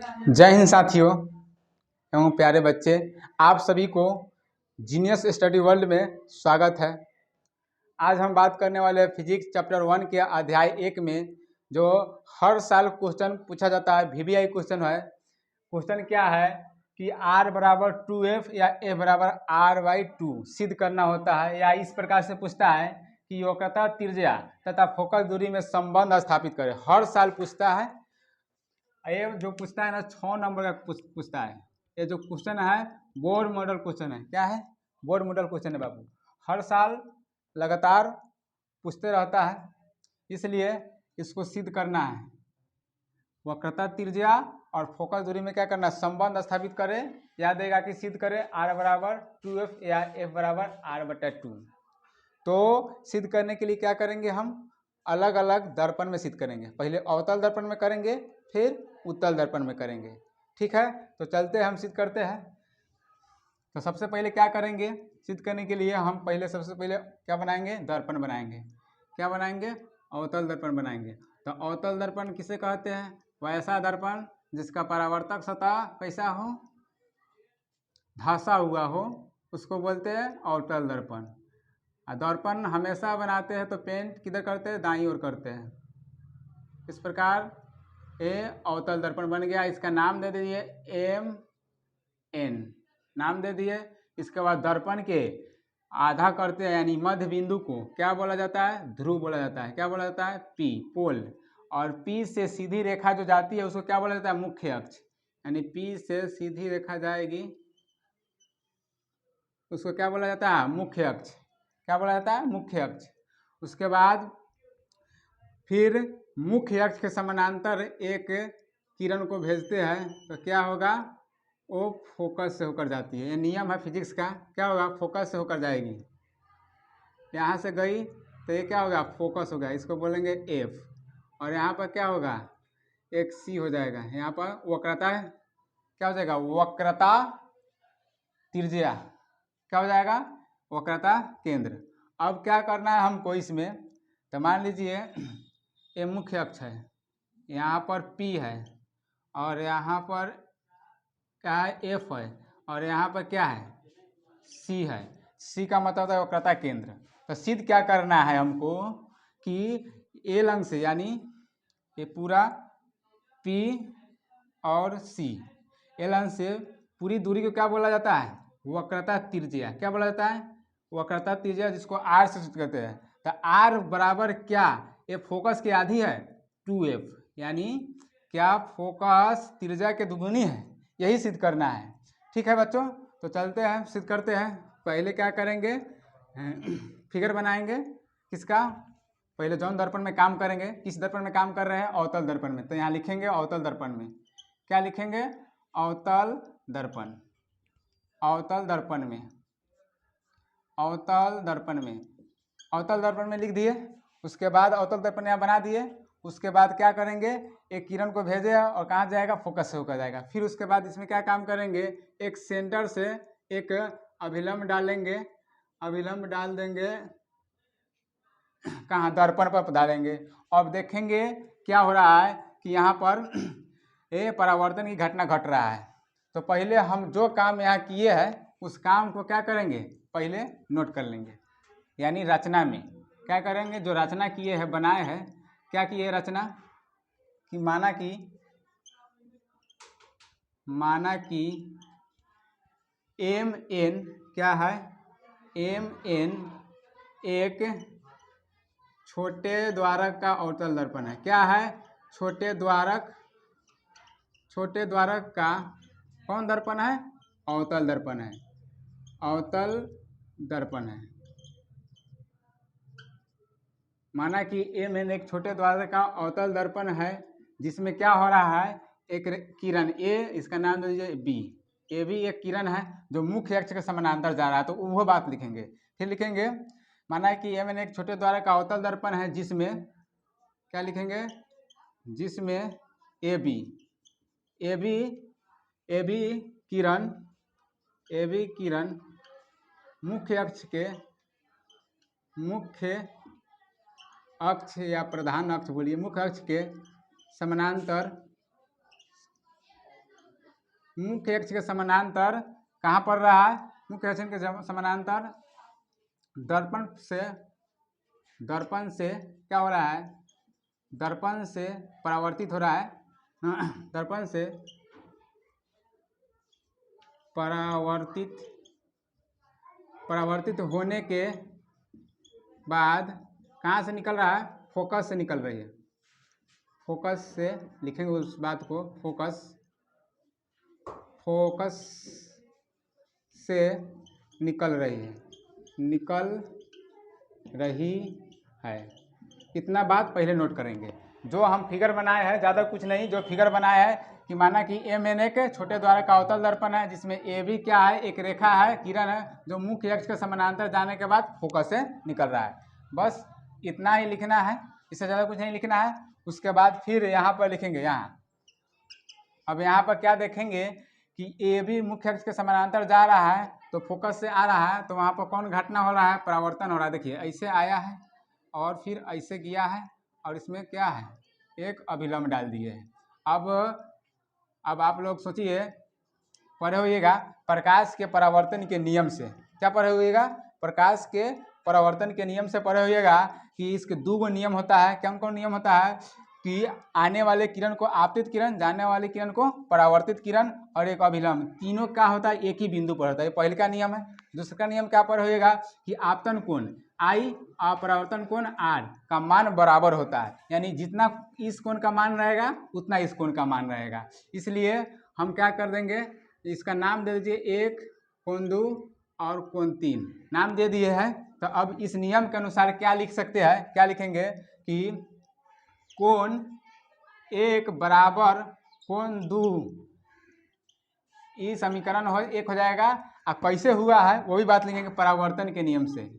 जय हिंद साथियों एवं प्यारे बच्चे, आप सभी को जीनियस स्टडी वर्ल्ड में स्वागत है। आज हम बात करने वाले हैं फिजिक्स चैप्टर 1 के अध्याय 1 में जो हर साल क्वेश्चन पूछा जाता है, VBI क्वेश्चन है। क्वेश्चन क्या है कि r बराबर 2f या f बराबर r/2 सिद्ध करना होता है, या इस प्रकार से पूछता है कि वक्रता, त्रिज्या तथा फोकस दूरी में संबंध स्थापित करें। हर साल पूछता है। ये जो पूछता है ना 6 नंबर का पूछता है। ये जो क्वेश्चन है बोर्ड मॉडल क्वेश्चन है। क्या है? बोर्ड मॉडल क्वेश्चन है बाबू। हर साल लगातार पूछते रहता है, इसलिए इसको सिद्ध करना है। वक्रता, त्रिज्या और फोकस दूरी में क्या करना है? संबंध स्थापित करें। याद देगा कि सिद्ध करें r बराबर 2f या f बराबर r/2। तो सिद्ध करने के लिए क्या करेंगे? हम अलग अलग दर्पण में सिद्ध करेंगे। पहले अवतल दर्पण में करेंगे, फिर उत्तल दर्पण में करेंगे। ठीक है, तो चलते हैं, हम सिद्ध करते हैं। तो सबसे पहले क्या करेंगे? सिद्ध करने के लिए हम सबसे पहले क्या बनाएंगे? दर्पण बनाएंगे। क्या बनाएंगे? अवतल दर्पण बनाएंगे। तो अवतल दर्पण किसे कहते हैं? वैसा दर्पण जिसका परावर्तक सतह कैसा हो? धंसा हुआ हो, उसको बोलते हैं अवतल दर्पण। दर्पण हमेशा बनाते हैं तो पेंट किधर करते हैं? दाईं ओर करते हैं। इस प्रकार ये अवतल दर्पण बन गया। इसका नाम दे दीजिए MN, नाम दे दिए। इसके बाद दर्पण के आधा करते हैं, यानी मध्य बिंदु को क्या बोला जाता है? ध्रुव बोला जाता है। क्या बोला जाता है? P, पोल। और P से सीधी रेखा जो जाती है उसको क्या बोला जाता है? मुख्य अक्ष। यानी P से सीधी रेखा जाएगी, उसको क्या बोला जाता है? मुख्य अक्ष। क्या बोला जाता है? मुख्य अक्ष। उसके बाद फिर मुख्य अक्ष के समानांतर एक किरण को भेजते हैं, तो क्या होगा? वो फोकस से होकर जाती है। ये नियम है फिजिक्स का। क्या होगा? फोकस से होकर जाएगी। यहाँ से गई तो ये क्या होगा? फोकस होगा। इसको बोलेंगे F। और यहाँ पर क्या होगा? एक C हो जाएगा। यहाँ पर वक्रता क्या हो जाएगा? वक्रता त्रिज्या क्या हो जाएगा? वक्रता केंद्र। अब क्या करना है हमको इसमें? तो मान लीजिए ये मुख्य अक्ष है, यहाँ पर P है और यहाँ पर क्या है? F है, और यहाँ पर क्या है? C है। C का मतलब है वक्रता केंद्र। तो सिद्ध क्या करना है हमको कि A लंग से, यानी ये पूरा P और C, A लंग से पूरी दूरी को क्या बोला जाता है? वक्रता त्रिज्या। क्या बोला जाता है? वक्रता त्रिज्या, जिसको R से सूचित करते हैं। तो R बराबर क्या? ये फोकस की आधी है 2f, यानी क्या फोकस त्रिज्या के दुगुनी है। यही सिद्ध करना है। ठीक है बच्चों, तो चलते हैं, सिद्ध करते हैं। पहले क्या करेंगे? फिगर बनाएंगे। किसका? पहले जौन दर्पण में काम करेंगे। किस दर्पण में काम कर रहे हैं? अवतल दर्पण में। तो यहाँ लिखेंगे अवतल दर्पण में। क्या लिखेंगे? अवतल दर्पण। अवतल दर्पण में, अवतल दर्पण में, अवतल दर्पण में लिख दिए। उसके बाद अवतल दर्पण यहाँ बना दिए। उसके बाद क्या करेंगे? एक किरण को भेजे और कहाँ जाएगा? फोकस से होकर जाएगा। फिर उसके बाद इसमें क्या काम करेंगे? एक सेंटर से एक अभिलंब डालेंगे। अभिलंब डाल देंगे कहाँ? दर्पण पर डालेंगे। अब देखेंगे क्या हो रहा है कि यहाँ पर ये परावर्तन की घटना घट रहा है। तो पहले हम जो काम यहाँ किए हैं उस काम को क्या करेंगे? पहले नोट कर लेंगे, यानी रचना में क्या करेंगे? जो रचना किए हैं, बनाए हैं, क्या किए रचना कि माना कि MN क्या है? MN एक छोटे द्वारक का अवतल दर्पण है। क्या है? छोटे द्वारक का कौन दर्पण है? अवतल दर्पण है। अवतल दर्पण है। माना कि MN एक छोटे द्वारक का अवतल दर्पण है, जिसमें क्या हो रहा है? एक किरण A, इसका नाम दे दीजिए B। ये भी एक किरण है जो मुख्य अक्ष के समानांतर जा रहा है, तो वो बात लिखेंगे। फिर लिखेंगे माना कि MN एक छोटे द्वारक का अवतल दर्पण है, जिसमें क्या लिखेंगे? जिसमें AB किरण मुख्य अक्ष या प्रधान अक्ष बोलिए, मुख्य अक्ष के समानांतर मुख्य अक्ष के समानांतर कहाँ पड़ रहा है? मुख्य अक्ष के समानांतर दर्पण से क्या हो रहा है? दर्पण से परावर्तित हो रहा है। दर्पण से परावर्तित होने के बाद कहाँ से निकल रहा है? फोकस से निकल रही है। फोकस से लिखेंगे उस बात को, फोकस से निकल रही है। इतना बात पहले नोट करेंगे। जो हम फिगर बनाए हैं, ज़्यादा कुछ नहीं, जो फिगर बनाया है कि माना कि एम एक छोटे द्वारा का अवतल दर्पण है, जिसमें ए भी क्या है? एक रेखा है, किरण है, जो मुख्य अक्ष के समानांतर जाने के बाद फोकस से निकल रहा है। बस इतना ही लिखना है, इससे ज़्यादा कुछ नहीं लिखना है। उसके बाद फिर यहाँ पर लिखेंगे, अब यहाँ पर क्या देखेंगे कि ए भी मुख्य अक्ष के समानांतर जा रहा है, तो फोकस से आ रहा है, तो वहाँ पर कौन घटना हो रहा है? परावर्तन हो रहा है। देखिए ऐसे आया है और फिर ऐसे गया है, और इसमें क्या है? एक अभिलंब डाल दिए है। अब आप लोग सोचिए, पढ़े होइएगा प्रकाश के परावर्तन के नियम से। क्या पढ़े होइएगा? प्रकाश के परावर्तन के नियम से पढ़े होइएगा कि इसके दो नियम होता है। कौन कौन नियम होता है? कि आने वाले किरण को आपतित किरण, जाने वाले किरण को परावर्तित किरण, और एक अभिलंब, तीनों क्या होता है? एक ही बिंदु पर होता है। ये पहले का नियम है। दूसरा नियम क्या पढ़े होइएगा कि आपतन कोण I और परावर्तन कोण R का मान बराबर होता है। यानी जितना इस कोण का मान रहेगा उतना इस कोण का मान रहेगा। इसलिए हम क्या कर देंगे, इसका नाम दे दीजिए 1, कोण 2 और कोण 3 नाम दे दिए हैं। तो अब इस नियम के अनुसार क्या लिख सकते हैं? क्या लिखेंगे कि कोण 1 बराबर कोण 2, ये समीकरण एक हो जाएगा। अब कैसे हुआ है वो भी बात लिखेंगे, परावर्तन के नियम से।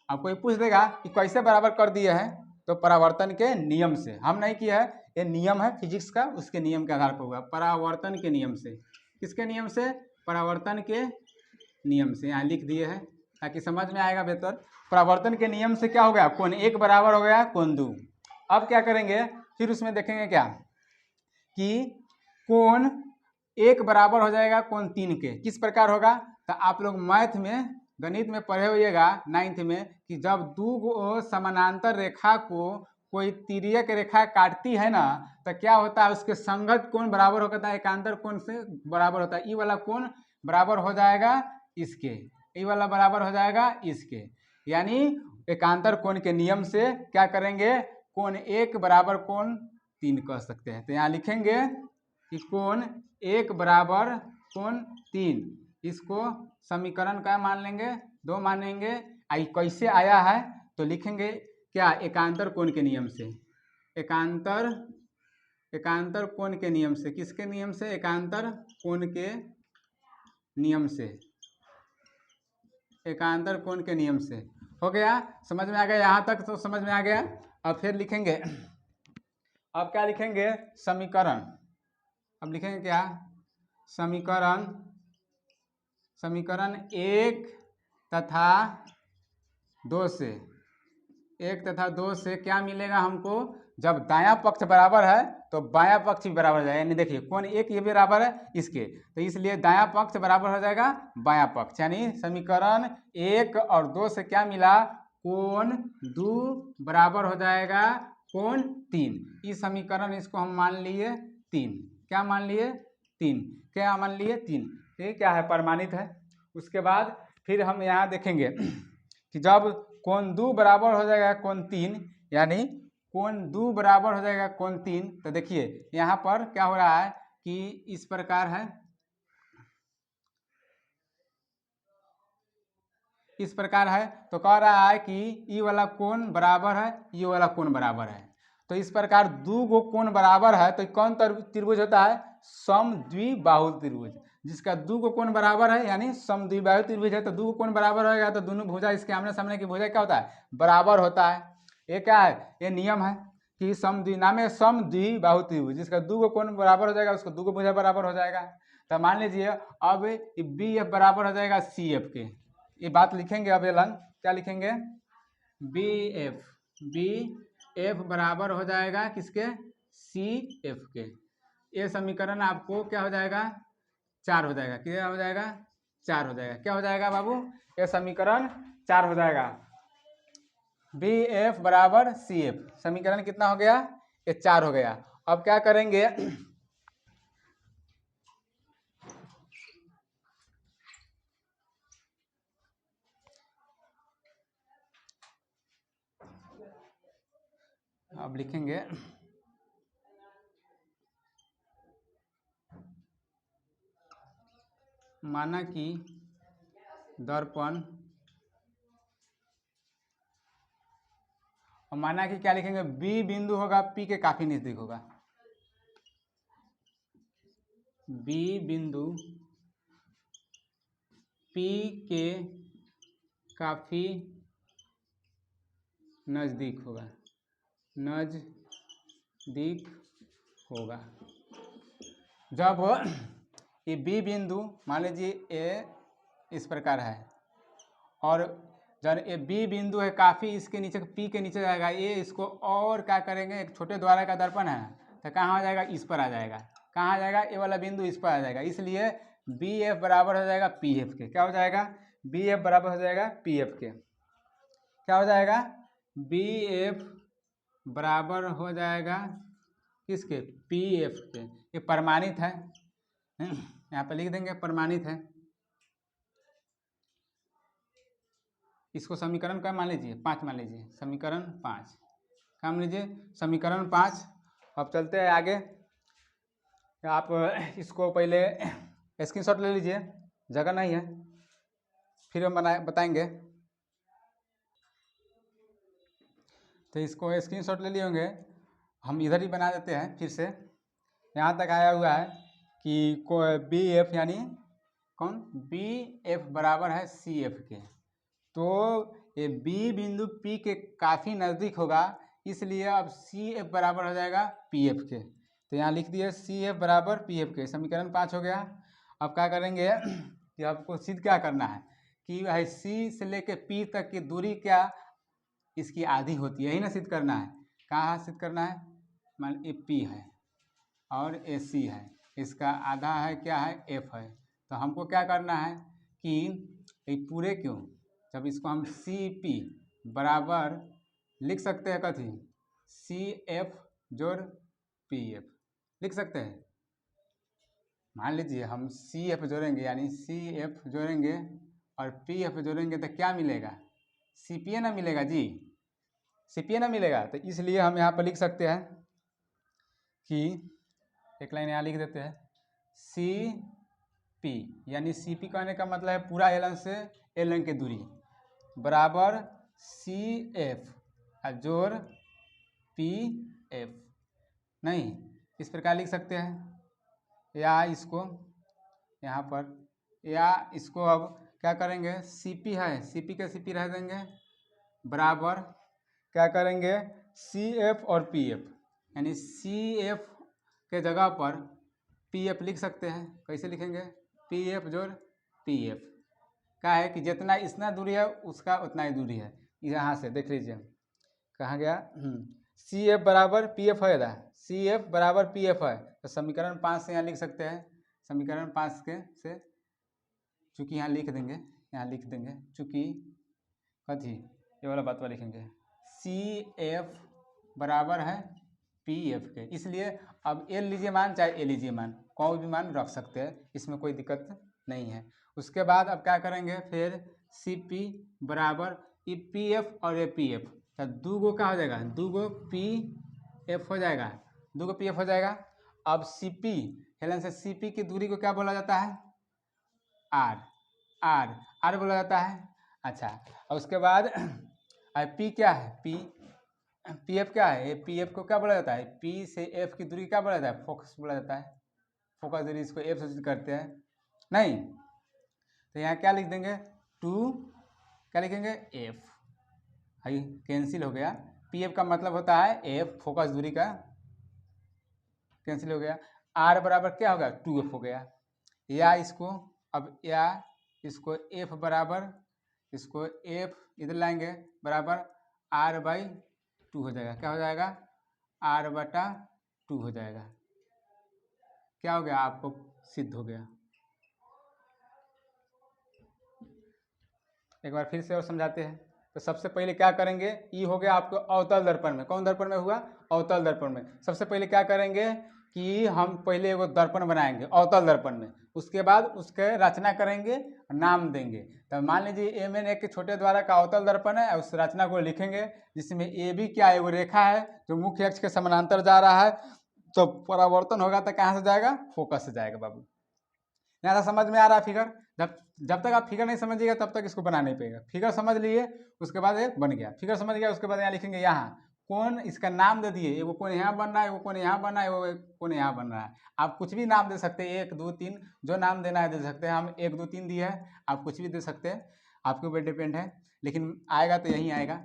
अब कोई पूछ देगा कि कैसे बराबर कर दिए हैं, तो परावर्तन के नियम से। हम नहीं किया है, ये नियम है फिजिक्स का, उसके नियम के आधार पर हुआ। परावर्तन के नियम से। किसके नियम से? परावर्तन के नियम से। यहाँ लिख दिए हैं ताकि समझ में आएगा बेहतर। परावर्तन के नियम से क्या हो गया? कोण 1 बराबर हो गया कोण 2। अब क्या करेंगे, फिर उसमें देखेंगे क्या कि कोण 1 बराबर हो जाएगा कोण 3 के। किस प्रकार होगा? तो आप लोग मैथ में, गणित में पढ़े होइएगा 9th में कि जब दो समानांतर रेखा को कोई तिर्यक रेखा काटती है ना, तो क्या होता है? उसके संगत कोण बराबर होता है एकांतर कोण से बराबर होता है। ये वाला कोण बराबर हो जाएगा इसके, ये वाला बराबर हो जाएगा इसके। यानी एकांतर कोण के नियम से क्या करेंगे? कोण 1 बराबर कोण 3 कह सकते हैं। तो यहाँ लिखेंगे कि कोण 1 बराबर कोण 3, इसको समीकरण क्या मान लेंगे? 2 मानेंगे। आई कैसे आया है? तो लिखेंगे क्या? एकांतर कोण के नियम से। एकांतर कोण के नियम से। किसके नियम से? एकांतर कोण के नियम से। एकांतर कोण के नियम से हो गया। समझ में आ गया? यहाँ तक तो समझ में आ गया। अब फिर लिखेंगे, अब क्या लिखेंगे? समीकरण। अब लिखेंगे क्या? समीकरण 1 तथा 2 से। 1 तथा 2 से क्या मिलेगा हमको? जब दायां पक्ष बराबर है तो बायां पक्ष भी बराबर हो जाएगा। यानी देखिए कोण 1 ये बराबर है इसके, तो इसलिए दायां पक्ष बराबर हो जाएगा बायां पक्ष। यानी समीकरण 1 और 2 से क्या मिला? कोण 2 बराबर हो जाएगा कोण 3। इस समीकरण, इसको हम मान लिए 3। क्या मान लिए? 3। क्या मान लिए? 3। ये क्या है? प्रमाणित है। उसके बाद फिर हम यहाँ देखेंगे कि जब कोण 2 बराबर हो जाएगा कोण 3, यानी कोण 2 बराबर हो जाएगा कोण 3, तो देखिए यहाँ पर क्या हो रहा है कि इस प्रकार है, इस प्रकार है। तो कह रहा है कि ये वाला कोण बराबर है, ये वाला कोण बराबर है। तो इस प्रकार दो गो कोण बराबर है तो कौन त्रिभुज होता है? समद्विबाहु त्रिभुज। जिसका दो गो कोण बराबर है यानी समद्विबाहु त्रिभुज है। तो दो गो कोण बराबर होगा तो दोनों भुजा इसके आमने सामने की भुजा क्या होता है? बराबर होता है। ये क्या है? ये नियम है कि समद्विबाहु त्रिभुज, जिसका दो गो कोण बराबर हो जाएगा उसको दो गो भुजा बराबर हो जाएगा। तो मान लीजिए अब बी एफ बराबर हो जाएगा सी एफ के। ये बात लिखेंगे अब एलन, क्या लिखेंगे? बी एफ बराबर हो जाएगा किसके? सी एफ के। ये समीकरण आपको क्या हो जाएगा? 4 हो जाएगा। कितना हो जाएगा? 4 हो जाएगा। क्या हो जाएगा बाबू? ये समीकरण 4 हो जाएगा। बी एफ बराबर सी एफ, समीकरण कितना हो गया? ये 4 हो गया। अब क्या करेंगे? अब लिखेंगे माना कि दर्पण, और माना कि क्या लिखेंगे? बी बिंदु होगा पी के काफी नजदीक होगा। बी बिंदु पी के काफी नजदीक होगा, नजदीक होगा। जब ये बी बिंदु मान लीजिए ए इस प्रकार है, और जब ये बी बिंदु है काफ़ी इसके नीचे, पी के नीचे जाएगा, ये इसको और क्या करेंगे? एक छोटे द्वारा का दर्पण है तो कहाँ आ जाएगा? इस पर आ जाएगा। कहाँ आ जाएगा? ये वाला बिंदु इस पर आ जाएगा। इसलिए बी एफ बराबर हो जाएगा पी एफ के। क्या हो जाएगा? बी एफ बराबर हो जाएगा पी एफ के। क्या हो जाएगा? बी एफ बराबर हो जाएगा किसके? पी एफ के। ये प्रमाणित है, यहाँ पे लिख देंगे प्रमाणित है। इसको समीकरण क्या मान लीजिए? 5 मान लीजिए, समीकरण 5 क्या मान लीजिए? समीकरण 5। अब चलते हैं आगे। आप इसको पहले स्क्रीनशॉट ले लीजिए, जगह नहीं है, फिर हम बताएंगे। तो इसको स्क्रीनशॉट ले लिए होंगे, हम इधर ही बना देते हैं फिर से। यहाँ तक आया हुआ है कि बी एफ यानी कौन? बी एफ बराबर है सी एफ के। तो ये बी बिंदु पी के काफ़ी नज़दीक होगा, इसलिए अब सी एफ बराबर हो जाएगा पी एफ के। तो यहाँ लिख दिए सी एफ बराबर पी एफ के। समीकरण 5 हो गया। अब क्या करेंगे कि आपको सिद्ध क्या करना है कि भाई सी से लेके पी तक की दूरी क्या इसकी आधी होती है, यही ना सिद्ध करना है। कहाँ सिद्ध करना है? मान ए पी है और ए सी है, इसका आधा है क्या है? एफ है। तो हमको क्या करना है कि ये पूरे क्यों, जब इसको हम सी पी बराबर लिख सकते हैं कथी? सी एफ जोड़ पी एफ लिख सकते हैं। मान लीजिए हम सी एफ जोड़ेंगे, यानी सी एफ जोड़ेंगे और पी एफ जोड़ेंगे तो क्या मिलेगा? सी पी ए ना मिलेगा जी, सी पी ए ना मिलेगा। तो इसलिए हम यहाँ पर लिख सकते हैं कि एक लाइन यहाँ लिख देते हैं सी पी, यानी सी पी कहने का मतलब है पूरा एल एन से एल एन की दूरी बराबर सी एफ जोड़ पी एफ। नहीं, इस प्रकार लिख सकते हैं, या इसको यहाँ पर, या इसको अब क्या करेंगे? सी पी है, सी पी के सी पी रह देंगे बराबर क्या करेंगे? सी एफ और पी एफ, यानी सी एफ के जगह पर पी एफ लिख सकते हैं। कैसे लिखेंगे? पी एफ जोड़ पी एफ। क्या है कि जितना इतना दूरी है उसका उतना ही दूरी है। यहाँ से देख लीजिए कहाँ गया? सी एफ बराबर पी एफ है, सी एफ बराबर पी एफ है। तो समीकरण 5 से यहाँ लिख सकते हैं, समीकरण 5 के से चूँकि यहाँ लिख देंगे, यहाँ लिख देंगे चूँकि कथी ये वाला बात लिखेंगे सी एफ बराबर है पी एफ के। इसलिए अब एल लीजिए मान चाहे ए लीजिए मान, कोई भी मान रख सकते हैं, इसमें कोई दिक्कत नहीं है। उसके बाद अब क्या करेंगे? फिर सी पी बराबर ई पी एफ और ए पी एफ, तो दो गो क्या हो जाएगा? दो गो पी एफ हो जाएगा, दो गो पी एफ हो जाएगा। अब सी पी हेलन से सी पी की दूरी को क्या बोला जाता है? आर, आर आर बोला जाता है। अच्छा, और उसके बाद पी क्या है? पी पी एफ क्या है? पी एफ को क्या बोला जाता है? पी से एफ की दूरी क्या बोला जाता है? फोकस बोला जाता है। फोकस दूरी इसको एफ से करते हैं नहीं, तो यहाँ क्या लिख देंगे? टू क्या लिखेंगे? एफ। हाई कैंसिल हो गया। पी एफ का मतलब होता है एफ, फोकस दूरी का कैंसिल हो गया। आर बराबर क्या होगा? 2f हो गया। या इसको अब, या इसको एफ बराबर, इसको एफ इधर लाएंगे बराबर आर बाई 2 हो जाएगा। क्या हो जाएगा? आर बटा 2 हो जाएगा। क्या हो गया? आपको सिद्ध हो गया। एक बार फिर से और समझाते हैं। तो सबसे पहले क्या करेंगे, ई हो गया आपको अवतल दर्पण में। कौन दर्पण में हुआ, अवतल दर्पण में। सबसे पहले क्या करेंगे कि हम पहले एगो दर्पण बनाएंगे अवतल दर्पण में, उसके बाद उसके रचना करेंगे, नाम देंगे। तो मान लीजिए ए में एक छोटे द्वारा का अवतल दर्पण है, उस रचना को लिखेंगे जिसमें ए भी क्या है, वो रेखा है जो मुख्य अक्ष के समानांतर जा रहा है। तो परावर्तन होगा तो कहाँ से जाएगा, फोकस से जाएगा बाबू। यहाँ समझ में आ रहा है फिगर। जब तक आप फिगर नहीं समझिएगा तब तक इसको बना नहीं पाएगा। फिगर समझ लिए उसके बाद ये बन गया, फिगर समझ गया उसके बाद यहाँ लिखेंगे यहाँ कौन, इसका नाम दे दिए, एगो कौन यहाँ बन रहा है, एगो कौन यहाँ बन रहा है, एगो कौन यहाँ बन रहा है। आप कुछ भी नाम दे सकते हैं, 1 2 3 जो नाम देना है दे सकते हैं। हम 1 2 3 दिए है, आप कुछ भी दे सकते हैं, आपके ऊपर डिपेंड है, लेकिन आएगा तो यही आएगा।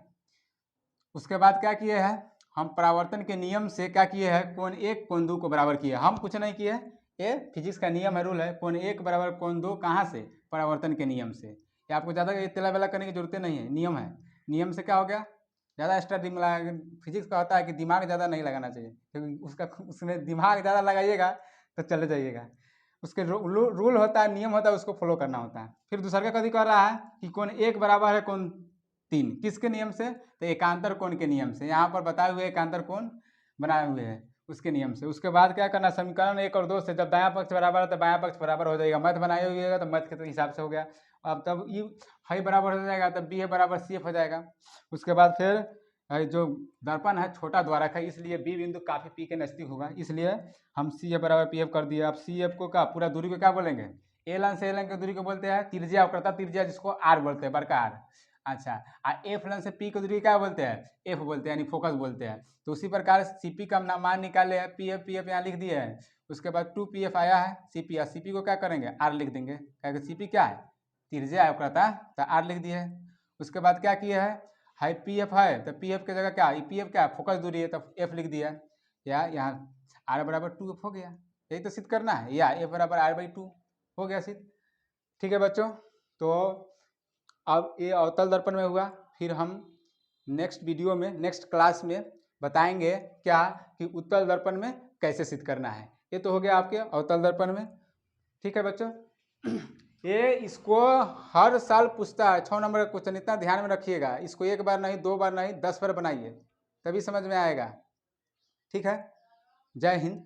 उसके बाद क्या किए हैं, हम परावर्तन के नियम से क्या किए हैं, कोण 1 कोण 2 को बराबर किए। हम कुछ नहीं किए, ये फिजिक्स का नियम है, रूल है, कोण 1 बराबर कोण 2 कहाँ से, परावर्तन के नियम से। ये आपको ज़्यादा तेला वेला करने की जरूरत नहीं है, नियम है। नियम से क्या हो गया, ज़्यादा एक्स्ट्रा फिजिक्स का होता है कि दिमाग ज़्यादा नहीं लगाना चाहिए, क्योंकि उसमें दिमाग ज़्यादा लगाइएगा तो चले जाइएगा। उसके रूल होता है, नियम होता है, उसको फॉलो करना होता है। फिर दूसरा का कभी कह रहा है कि कोण 1 बराबर है कोण 3, किसके नियम से, तो एकांतर कोण के नियम से। यहाँ पर बताए हुए एकांतर कोण बनाए हुए हैं उसके नियम से। उसके बाद क्या करना, समीकरण 1 और 2 से जब दायां पक्ष बराबर है तो बायां पक्ष बराबर हो जाएगा। मध्य बनाए हुएगा तो मध्य के हिसाब से हो गया। अब तब ई है बराबर हो जाएगा, तब बी है बराबर सी एफ हो जाएगा। उसके बाद फिर जो दर्पण है छोटा द्वारक है, इसलिए बी बिंदु काफी पी के नजदीक होगा, इसलिए हम सी एफ बराबर पी एफ कर दिए। अब सी एफ को क्या, पूरा दूरी को क्या बोलेंगे, ए लाइन से ए लाइन की दूरी को बोलते हैं त्रिज्या, वक्रता त्रिज्या, जिसको आर बोलते हैं, बड़का आर। अच्छा, एफ लाइन से पी की दूरी क्या बोलते हैं, एफ बोलते हैं, यानी फोकस बोलते हैं। तो उसी प्रकार सीपी का मान निकाले हैं, पी एफ यहाँ लिख दिए हैं। उसके बाद 2 पी एफ आया है, सीपी, सीपी को क्या करेंगे, आर लिख देंगे, क्योंकि सीपी क्या है, त्रिज्या वक्रता, तो आर लिख दिए है। उसके बाद क्या किया है पी एफ है, तो पी एफ की जगह क्या, पी एफ क्या है, फोकस दूरी है, तब एफ लिख दिया, या यहाँ आर बराबर 2 एफ हो गया। यही तो सिद्ध करना है, या एफ बराबर आर बाई 2 हो गया सिद्ध। ठीक है बच्चों, तो अब ये अवतल दर्पण में हुआ। फिर हम नेक्स्ट वीडियो में, नेक्स्ट क्लास में बताएंगे क्या कि उत्तल दर्पण में कैसे सिद्ध करना है। ये तो हो गया आपके अवतल दर्पण में। ठीक है बच्चों, ये इसको हर साल पूछता है, 6 नंबर का क्वेश्चन, इतना ध्यान में रखिएगा। इसको 1 बार नहीं, 2 बार नहीं, 10 बार बनाइए, तभी समझ में आएगा। ठीक है, जय हिंद।